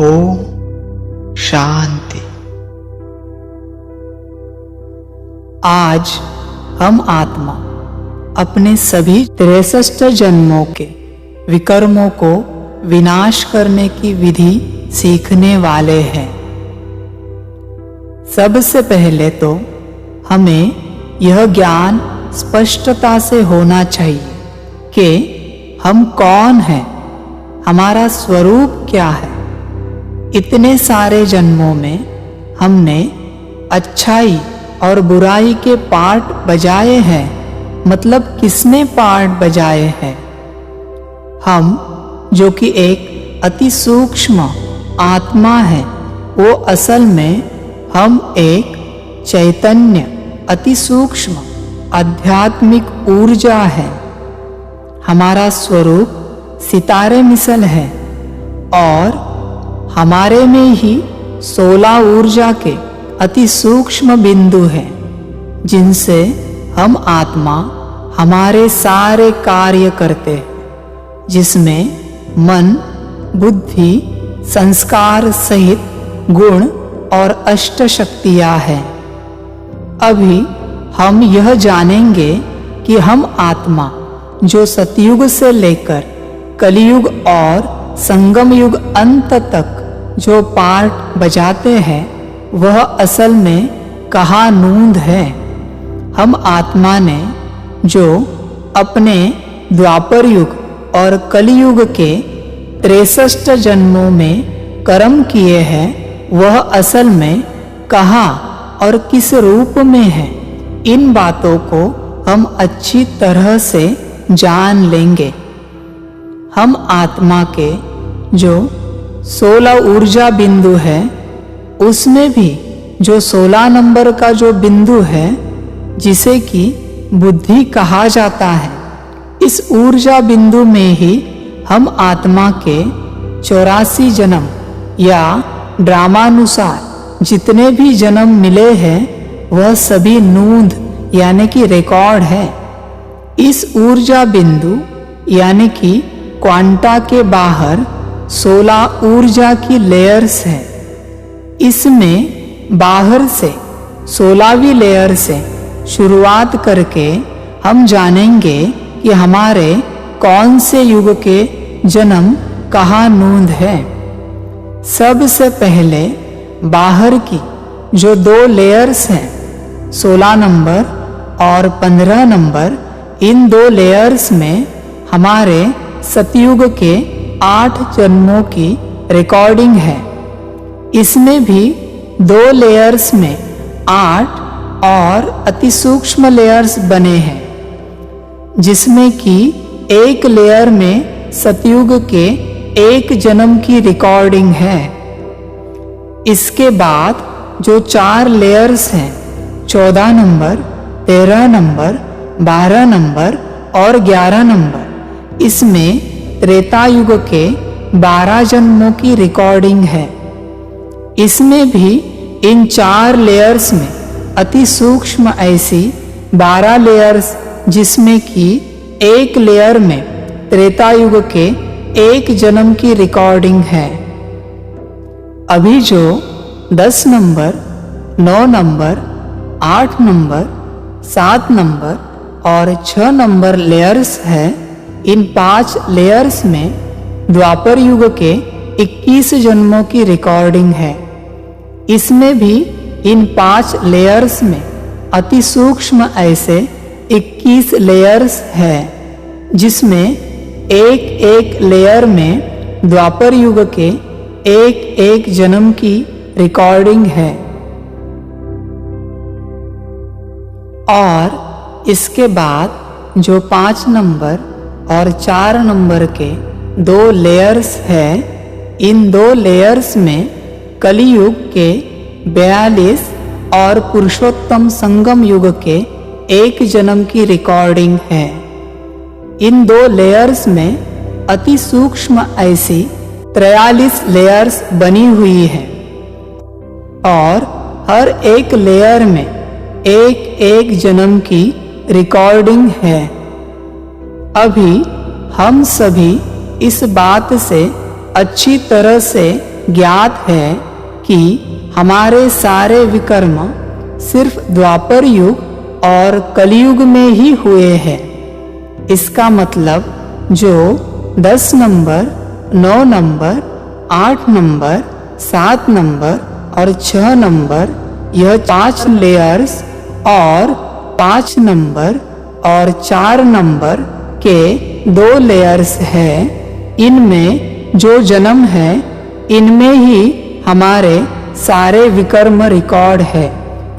ओम शांति। आज हम आत्मा अपने सभी 63 जन्मों के विकर्मों को विनाश करने की विधि सीखने वाले हैं। सबसे पहले तो हमें यह ज्ञान स्पष्टता से होना चाहिए कि हम कौन हैं, हमारा स्वरूप क्या है। इतने सारे जन्मों में हमने अच्छाई और बुराई के पार्ट बजाए हैं, मतलब किसने पार्ट बजाए हैं? हम जो कि एक अति सूक्ष्म आत्मा है, वो असल में हम एक चैतन्य अति सूक्ष्म आध्यात्मिक ऊर्जा है। हमारा स्वरूप सितारे मिसल है और हमारे में ही 16 ऊर्जा के अति सूक्ष्म बिंदु हैं, जिनसे हम आत्मा हमारे सारे कार्य करते हैं, जिसमें मन, बुद्धि, संस्कार सहित गुण और अष्ट शक्तियां हैं। अभी हम यह जानेंगे कि हम आत्मा जो सतयुग से लेकर कलियुग और संगम युग अंत तक जो पार्ट बजाते हैं, वह असल में कहाँ नूंद है। हम आत्मा ने जो अपने द्वापर युग और कलियुग के 63 जन्मों में कर्म किए हैं, वह असल में कहाँ और किस रूप में है, इन बातों को हम अच्छी तरह से जान लेंगे। हम आत्मा के जो 16 ऊर्जा बिंदु है, उसमें भी जो 16 नंबर का जो बिंदु है, जिसे कि बुद्धि कहा जाता है, इस ऊर्जा बिंदु में ही हम आत्मा के 84 जन्म या ड्रामानुसार जितने भी जन्म मिले हैं, वह सभी नूंद यानी कि रिकॉर्ड है। इस ऊर्जा बिंदु यानी कि क्वांटा के बाहर 16 ऊर्जा की लेयर्स है। इसमें बाहर से 16वीं लेयर से शुरुआत करके हम जानेंगे कि हमारे कौन से युग के जन्म कहाँ नूंद है। सबसे पहले बाहर की जो 2 लेयर्स हैं, 16 नंबर और 15 नंबर, इन 2 लेयर्स में हमारे सतयुग के 8 जन्मों की रिकॉर्डिंग है। इसमें भी 2 लेयर्स में 8 और अति सूक्ष्म लेयर्स बने हैं, जिसमें कि एक लेयर में सतयुग के 1 जन्म की रिकॉर्डिंग है। इसके बाद जो 4 लेयर्स हैं, 14 नंबर, 13 नंबर, 12 नंबर और 11 नंबर, इसमें त्रेता युग के 12 जन्मों की रिकॉर्डिंग है। इसमें भी इन 4 लेयर्स में अति सूक्ष्म ऐसी 12 लेयर्स, जिसमें कि एक लेयर में त्रेता युग के 1 जन्म की रिकॉर्डिंग है। अभी जो 10 नंबर, 9 नंबर, 8 नंबर, 7 नंबर और 6 नंबर लेयर्स है, इन 5 लेयर्स में द्वापर युग के 21 जन्मों की रिकॉर्डिंग है। इसमें भी इन 5 लेयर्स में अति सूक्ष्म ऐसे 21 लेयर्स है, जिसमें एक लेयर में द्वापर युग के 1 जन्म की रिकॉर्डिंग है। और इसके बाद जो 5 नंबर और 4 नंबर के 2 लेयर्स है, इन 2 लेयर्स में कलियुग के 42 और पुरुषोत्तम संगम युग के 1 जन्म की रिकॉर्डिंग है। इन 2 लेयर्स में अति सूक्ष्म ऐसी 43 लेयर्स बनी हुई है और हर एक लेयर में 1 जन्म की रिकॉर्डिंग है। अभी हम सभी इस बात से अच्छी तरह से ज्ञात है कि हमारे सारे विकर्म सिर्फ द्वापर युग और कलयुग में ही हुए हैं। इसका मतलब जो 10 नंबर, 9 नंबर, 8 नंबर, 7 नंबर और 6 नंबर, यह 5 लेयर्स और 5 नंबर और 4 नंबर के 2 लेयर्स है, इनमें जो जन्म है इनमें ही हमारे सारे विकर्म रिकॉर्ड है।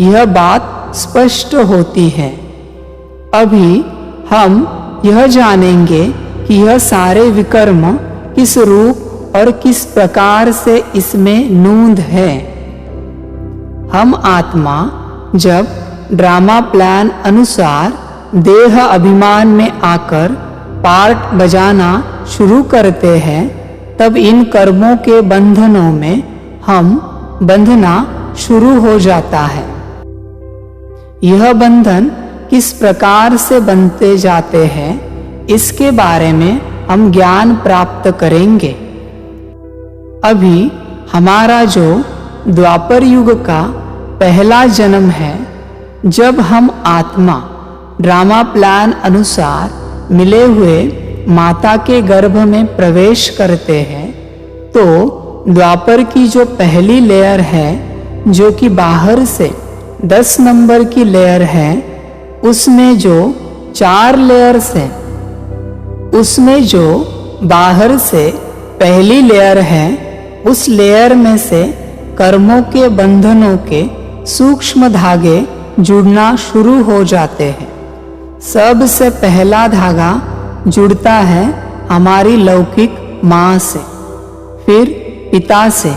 यह बात स्पष्ट होती है। अभी हम यह जानेंगे कि यह सारे विकर्म किस रूप और किस प्रकार से इसमें नूंद है। हम आत्मा जब ड्रामा प्लान अनुसार देह अभिमान में आकर पार्ट बजाना शुरू करते हैं, तब इन कर्मों के बंधनों में हम बंधना शुरू हो जाता है। यह बंधन किस प्रकार से बनते जाते हैं, इसके बारे में हम ज्ञान प्राप्त करेंगे। अभी हमारा जो द्वापर युग का पहला जन्म है, जब हम आत्मा ड्रामा प्लान अनुसार मिले हुए माता के गर्भ में प्रवेश करते हैं, तो द्वापर की जो पहली लेयर है, जो कि बाहर से 10 नंबर की लेयर है, उसमें जो 4 लेयर्स है, उसमें जो बाहर से पहली लेयर है, उस लेयर में से कर्मों के बंधनों के सूक्ष्म धागे जुड़ना शुरू हो जाते हैं। सबसे पहला धागा जुड़ता है हमारी लौकिक माँ से, फिर पिता से,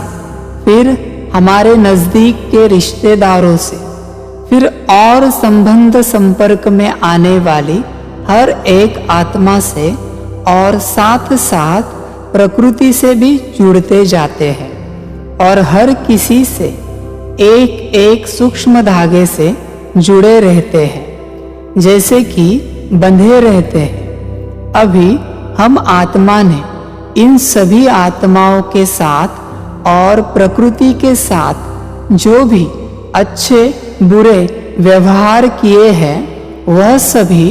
फिर हमारे नजदीक के रिश्तेदारों से, फिर और संबंध संपर्क में आने वाली हर एक आत्मा से, और साथ साथ प्रकृति से भी जुड़ते जाते हैं, और हर किसी से एक एक सूक्ष्म धागे से जुड़े रहते हैं, जैसे कि बंधे रहते हैं। अभी हम आत्मा ने इन सभी आत्माओं के साथ और प्रकृति के साथ जो भी अच्छे बुरे व्यवहार किए हैं, वह सभी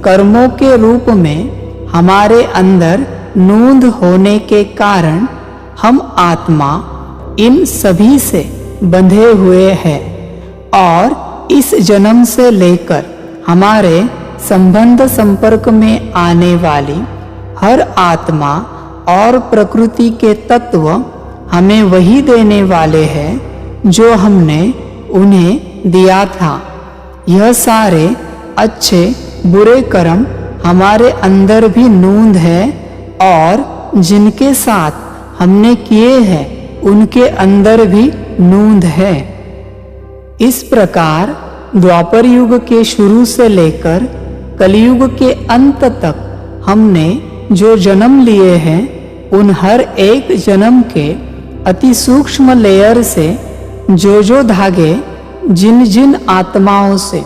कर्मों के रूप में हमारे अंदर नूंद होने के कारण हम आत्मा इन सभी से बंधे हुए हैं, और इस जन्म से लेकर हमारे संबंध संपर्क में आने वाली हर आत्मा और प्रकृति के तत्व हमें वही देने वाले हैं जो हमने उन्हें दिया था। यह सारे अच्छे बुरे कर्म हमारे अंदर भी नूंद है, और जिनके साथ हमने किए हैं उनके अंदर भी नूंद है। इस प्रकार द्वापर युग के शुरू से लेकर कलयुग के अंत तक हमने जो जन्म लिए हैं, उन हर एक जन्म के अति सूक्ष्म लेयर से जो धागे जिन जिन आत्माओं से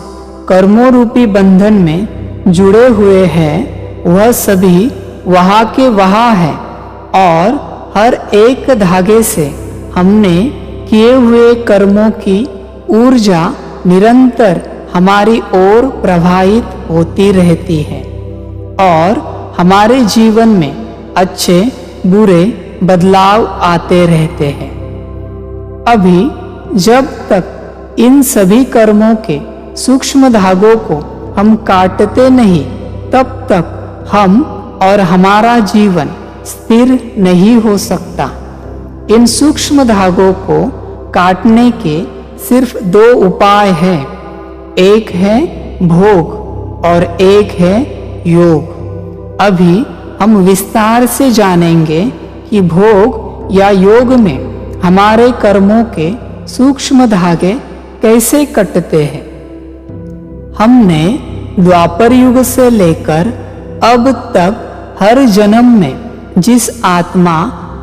कर्मों रूपी बंधन में जुड़े हुए हैं, वह सभी वहाँ के वहाँ है, और हर एक धागे से हमने किए हुए कर्मों की ऊर्जा निरंतर हमारी ओर प्रवाहित होती रहती है, और हमारे जीवन में अच्छे बुरे बदलाव आते रहते हैं। अभी जब तक इन सभी कर्मों के सूक्ष्म धागों को हम काटते नहीं, तब तक हम और हमारा जीवन स्थिर नहीं हो सकता। इन सूक्ष्म धागों को काटने के सिर्फ 2 उपाय हैं, एक है भोग और एक है योग। अभी हम विस्तार से जानेंगे कि भोग या योग में हमारे कर्मों के सूक्ष्म धागे कैसे कटते हैं। हमने द्वापर युग से लेकर अब तक हर जन्म में जिस आत्मा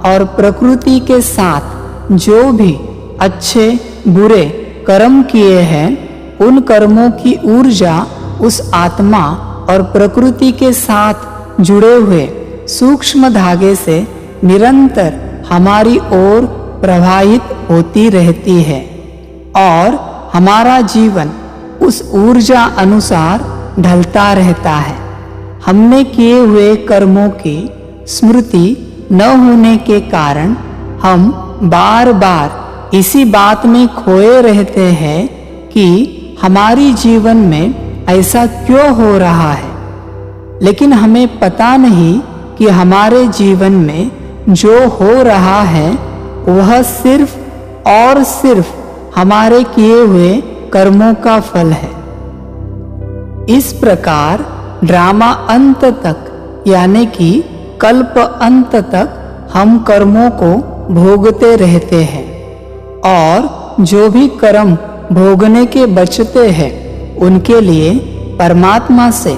और प्रकृति के साथ जो भी अच्छे बुरे कर्म किए हैं, उन कर्मों की ऊर्जा उस आत्मा और प्रकृति के साथ जुड़े हुए सूक्ष्म धागे से निरंतर हमारी ओर प्रवाहित होती रहती है और हमारा जीवन उस ऊर्जा अनुसार ढलता रहता है। हमने किए हुए कर्मों की स्मृति न होने के कारण हम बार बार इसी बात में खोए रहते हैं कि हमारी जीवन में ऐसा क्यों हो रहा है, लेकिन हमें पता नहीं कि हमारे जीवन में जो हो रहा है वह सिर्फ और सिर्फ हमारे किए हुए कर्मों का फल है। इस प्रकार ड्रामा अंत तक यानी कि कल्प अंत तक हम कर्मों को भोगते रहते हैं और जो भी कर्म भोगने के बचते हैं उनके लिए परमात्मा से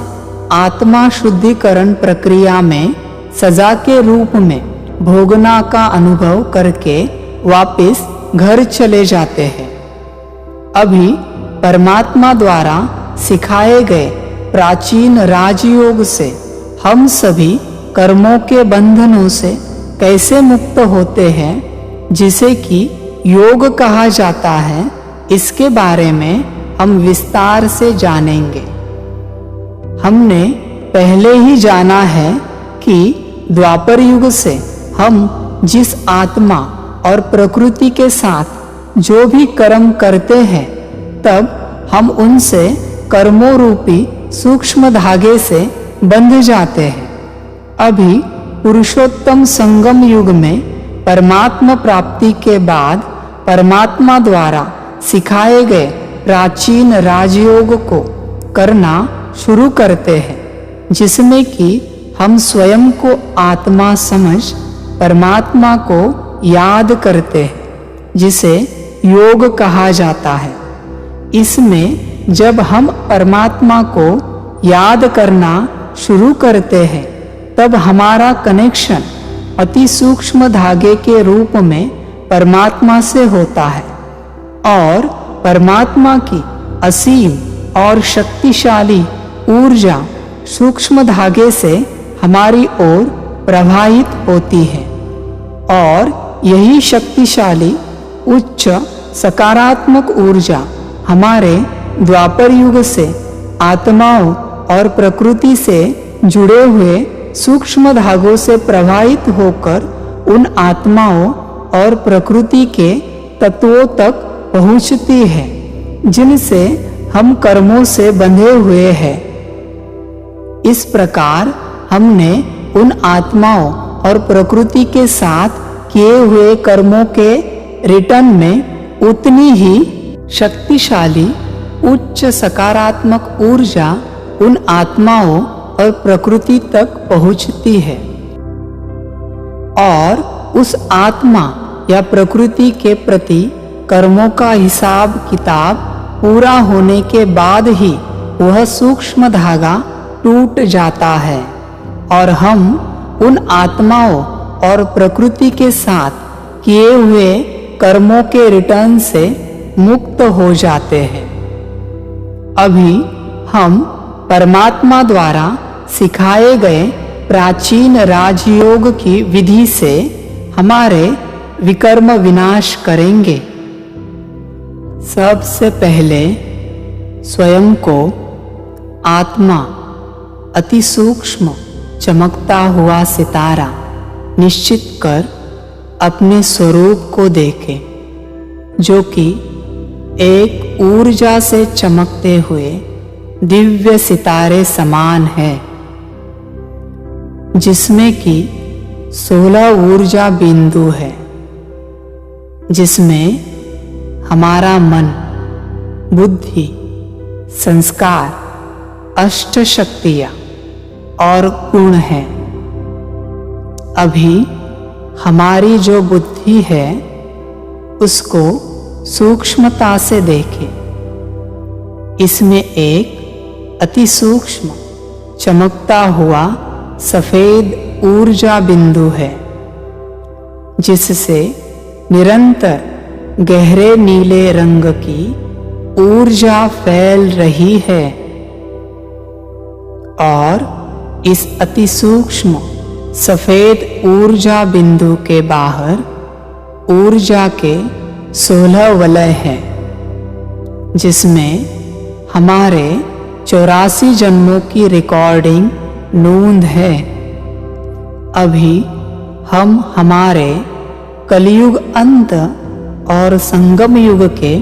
आत्मा शुद्धिकरण प्रक्रिया में सजा के रूप में भोगना का अनुभव करके वापस घर चले जाते हैं। अभी परमात्मा द्वारा सिखाए गए प्राचीन राजयोग से हम सभी कर्मों के बंधनों से कैसे मुक्त होते हैं, जिसे कि योग कहा जाता है, इसके बारे में हम विस्तार से जानेंगे। हमने पहले ही जाना है कि द्वापर युग से हम जिस आत्मा और प्रकृति के साथ जो भी कर्म करते हैं तब हम उनसे कर्मों रूपी सूक्ष्म धागे से बंध जाते हैं। अभी पुरुषोत्तम संगम युग में परमात्मा प्राप्ति के बाद परमात्मा द्वारा सिखाए गए प्राचीन राजयोग को करना शुरू करते हैं, जिसमें कि हम स्वयं को आत्मा समझ परमात्मा को याद करते हैं, जिसे योग कहा जाता है। इसमें जब हम परमात्मा को याद करना शुरू करते हैं तब हमारा कनेक्शन अति सूक्ष्म धागे के रूप में परमात्मा से होता है और परमात्मा की असीम और शक्तिशाली ऊर्जा सूक्ष्म धागे से हमारी ओर प्रवाहित होती है और यही शक्तिशाली उच्च सकारात्मक ऊर्जा हमारे द्वापर युग से आत्माओं और प्रकृति से जुड़े हुए सूक्ष्म धागों से प्रवाहित होकर उन आत्माओं और प्रकृति के तत्वों तक पहुंचती है जिनसे हम कर्मों से बंधे हुए हैं। इस प्रकार हमने उन आत्माओं और प्रकृति के साथ किए हुए कर्मों के रिटर्न में उतनी ही शक्तिशाली उच्च सकारात्मक ऊर्जा उन आत्माओं और प्रकृति तक पहुंचती है और उस आत्मा या प्रकृति के प्रति कर्मों का हिसाब किताब पूरा होने के बाद ही वह सूक्ष्म धागा टूट जाता है और हम उन आत्माओं और प्रकृति के साथ किए हुए कर्मों के रिटर्न से मुक्त हो जाते हैं। अभी हम परमात्मा द्वारा सिखाए गए प्राचीन राजयोग की विधि से हमारे विकर्म विनाश करेंगे। सबसे पहले स्वयं को आत्मा अति सूक्ष्म चमकता हुआ सितारा निश्चित कर अपने स्वरूप को देखें, जो कि एक ऊर्जा से चमकते हुए दिव्य सितारे समान है, जिसमें कि 16 ऊर्जा बिंदु है, जिसमें हमारा मन, बुद्धि, संस्कार, अष्ट शक्तियाँ और गुण है। अभी हमारी जो बुद्धि है उसको सूक्ष्मता से देखें। इसमें एक अति सूक्ष्म चमकता हुआ सफेद ऊर्जा बिंदु है, जिससे निरंतर गहरे नीले रंग की ऊर्जा फैल रही है और इस अति सूक्ष्म सफेद ऊर्जा बिंदु के बाहर ऊर्जा के 16 वलय हैं, जिसमें हमारे 84 जन्मों की रिकॉर्डिंग नोंद है। अभी हम हमारे कलयुग अंत और संगम युग के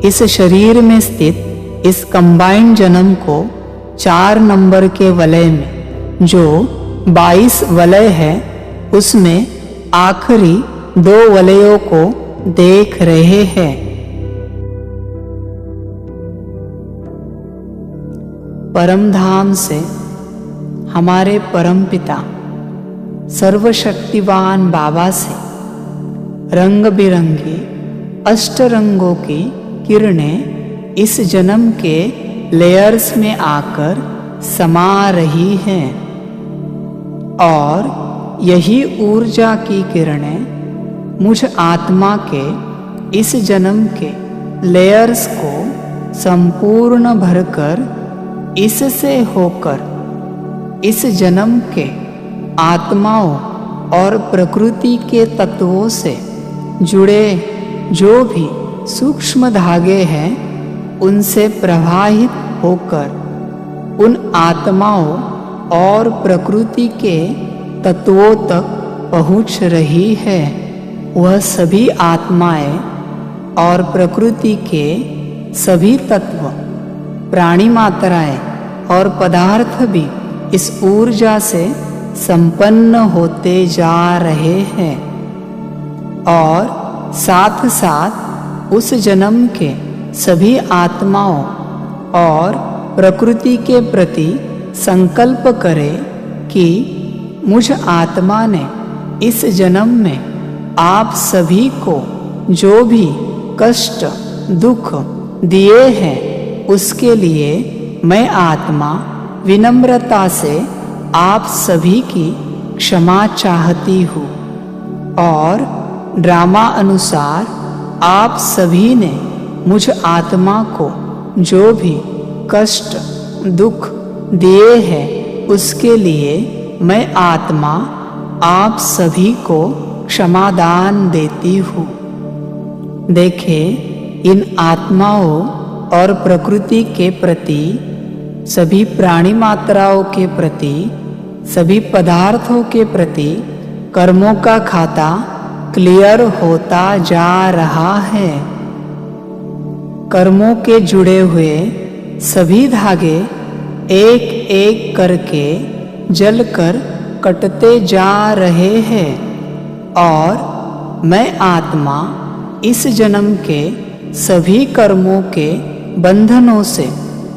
इस शरीर में स्थित इस कंबाइंड जन्म को 4 नंबर के वलय में, जो 22 वलय है, उसमें आखिरी 2 वलयों को देख रहे हैं। परमधाम से हमारे परमपिता सर्वशक्तिवान बाबा से रंग बिरंगी 8 रंगों की किरणें इस जन्म के लेयर्स में आकर समा रही हैं, और यही ऊर्जा की किरणें मुझ आत्मा के इस जन्म के लेयर्स को संपूर्ण भरकर इससे होकर इस जन्म के आत्माओं और प्रकृति के तत्वों से जुड़े जो भी सूक्ष्म धागे हैं, उनसे प्रवाहित होकर उन आत्माओं और प्रकृति के तत्वों तक पहुँच रही है। वह सभी आत्माएं और प्रकृति के सभी तत्व, प्राणी मात्राएं और पदार्थ भी इस ऊर्जा से संपन्न होते जा रहे हैं, और साथ साथ उस जन्म के सभी आत्माओं और प्रकृति के प्रति संकल्प करें कि मुझ आत्मा ने इस जन्म में आप सभी को जो भी कष्ट दुख दिए हैं, उसके लिए मैं आत्मा विनम्रता से आप सभी की क्षमा चाहती हूँ, और ड्रामा अनुसार आप सभी ने मुझ आत्मा को जो भी कष्ट दुख दिए हैं, उसके लिए मैं आत्मा आप सभी को क्षमादान देती हूँ। देखें, इन आत्माओं और प्रकृति के प्रति, सभी प्राणी मात्राओं के प्रति, सभी पदार्थों के प्रति कर्मों का खाता क्लियर होता जा रहा है। कर्मों के जुड़े हुए सभी धागे एक एक करके जलकर कटते जा रहे हैं, और मैं आत्मा इस जन्म के सभी कर्मों के बंधनों से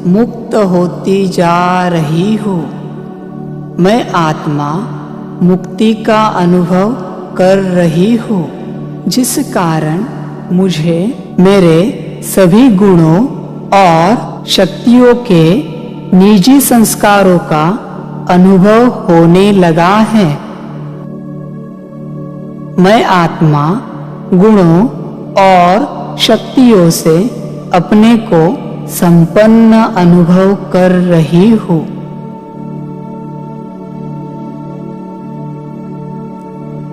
मुक्त होती जा रही हूँ। मैं आत्मा मुक्ति का अनुभव कर रही हूँ, जिस कारण मुझे मेरे सभी गुणों और शक्तियों के निजी संस्कारों का अनुभव होने लगा है। मैं आत्मा गुणों और शक्तियों से अपने को संपन्न अनुभव कर रही हूँ।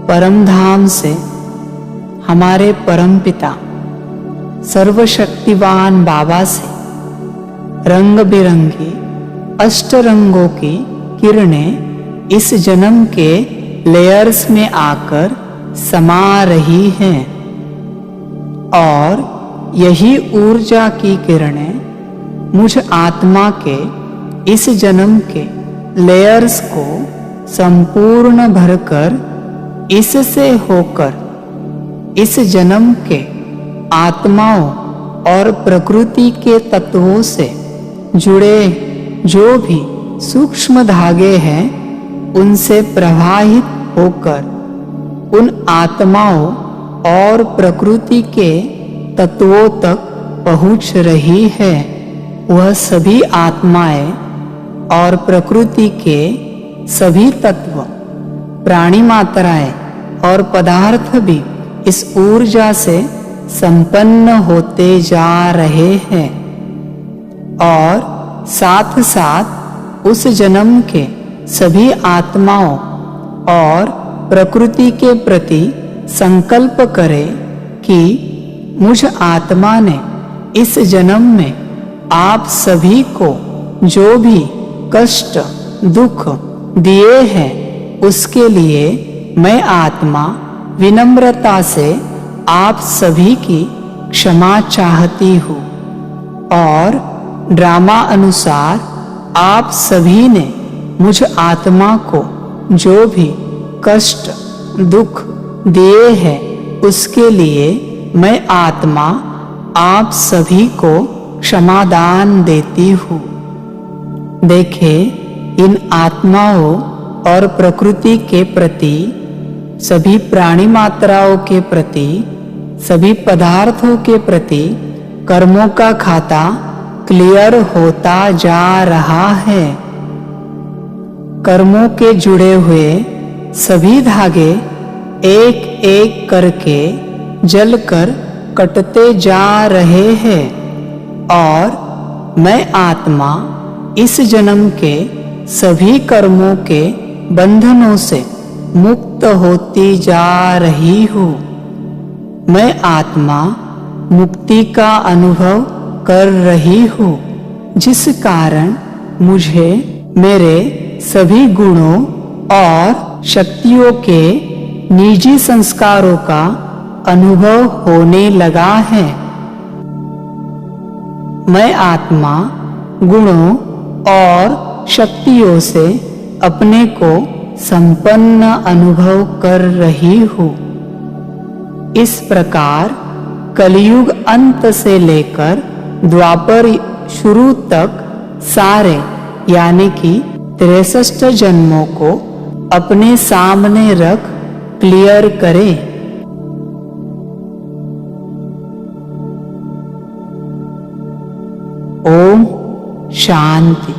परमधाम से हमारे परमपिता सर्वशक्तिवान बाबा से रंग बिरंगी 8 रंगों की किरणें इस जन्म के लेयर्स में आकर समा रही हैं, और यही ऊर्जा की किरणें मुझ आत्मा के इस जन्म के लेयर्स को संपूर्ण भरकर इससे होकर इस जन्म के आत्माओं और प्रकृति के तत्वों से जुड़े जो भी सूक्ष्म धागे हैं, उनसे प्रवाहित होकर उन आत्माओं और प्रकृति के तत्वों तक पहुँच रही है। वह सभी आत्माएं और प्रकृति के सभी तत्व, प्राणी मात्राएं और पदार्थ भी इस ऊर्जा से संपन्न होते जा रहे हैं, और साथ साथ उस जन्म के सभी आत्माओं और प्रकृति के प्रति संकल्प करें कि मुझ आत्मा ने इस जन्म में आप सभी को जो भी कष्ट दुख दिए हैं उसके लिए मैं आत्मा विनम्रता से आप सभी की क्षमा चाहती हूँ। और ड्रामा अनुसार आप सभी ने मुझ आत्मा को जो भी कष्ट दुख दिए हैं उसके लिए मैं आत्मा आप सभी को क्षमादान देती हूँ। देखें, इन आत्माओं और प्रकृति के प्रति, सभी प्राणी मात्राओं के प्रति, सभी पदार्थों के प्रति कर्मों का खाता क्लियर होता जा रहा है। कर्मों के जुड़े हुए सभी धागे एक एक करके जलकर कटते जा रहे हैं और मैं आत्मा इस जन्म के सभी कर्मों के बंधनों से मुक्त होती जा रही हूँ। मैं आत्मा मुक्ति का अनुभव कर रही हूँ, जिस कारण मुझे मेरे सभी गुणों और शक्तियों के निजी संस्कारों का अनुभव होने लगा है। मैं आत्मा गुणों और शक्तियों से अपने को संपन्न अनुभव कर रही हूँ। इस प्रकार कलयुग अंत से लेकर द्वापर शुरू तक सारे यानी कि 63 जन्मों को अपने सामने रख क्लियर करें। ओम शांति।